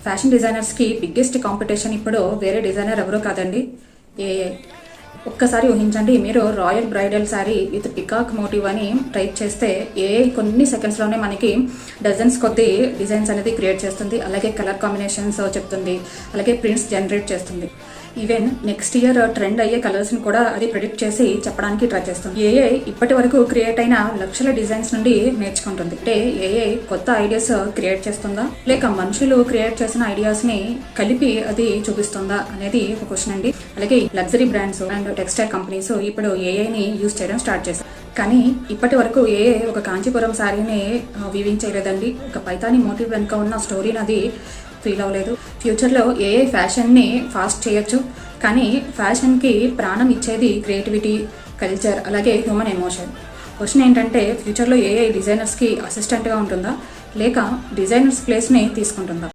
Fashion డిజైనర్స్కి biggest competition ఇప్పుడు వేరే designer ఎవరో కాదండి, ఏఐ. ఒక్కసారి ఊహించండి, మీరు royal bridal sari with peacock motif అని టైప్ చేస్తే ఏఐ కొన్ని సెకండ్స్లోనే మనకి డజన్స్ కొద్ది డిజైన్స్ అనేది క్రియేట్ చేస్తుంది. అలాగే కలర్ కాంబినేషన్స్ చెప్తుంది, అలాగే ప్రింట్స్ జనరేట్ చేస్తుంది. ఈవెన్ నెక్స్ట్ ఇయర్ ట్రెండ్ అయ్యే కలర్స్ని కూడా అది ప్రిడిక్ట్ చేసి చెప్పడానికి ట్రై చేస్తుంది. ఏఐ ఇప్పటి వరకు క్రియేట్ అయిన లక్షల డిజైన్స్ నుండి నేర్చుకుంటుంది. అంటే ఏఐ కొత్త ఐడియాస్ క్రియేట్ చేస్తుందా, లేక మనుషులు క్రియేట్ చేసిన ఐడియాస్ని కలిపి అది చూపిస్తుందా అనేది ఒక క్వశ్చన్ అండి. అలాగే luxury brands and textile companies ఇప్పుడు ఏఐని యూజ్ చేయడం స్టార్ట్ చేశారు. కానీ ఇప్పటి వరకు ఏఐ ఒక కాంచీపురం శారీని వీవింగ్ చేయలేదండి. ఒక పైతాని మోటివ్ వెనుక ఉన్న స్టోరీని అది ఫీల్ అవ్వలేదు. ఫ్యూచర్లో ఏఐ ఫ్యాషన్ని ఫాస్ట్ చేయొచ్చు, కానీ ఫ్యాషన్కి ప్రాణం ఇచ్చేది క్రియేటివిటీ, కల్చర్, అలాగే హ్యూమన్ ఎమోషన్. క్వశ్చన్ ఏంటంటే, ఫ్యూచర్లో ఏఐ డిజైనర్స్కి అసిస్టెంట్గా ఉంటుందా, లేక డిజైనర్స్ ప్లేస్ని తీసుకుంటుందా?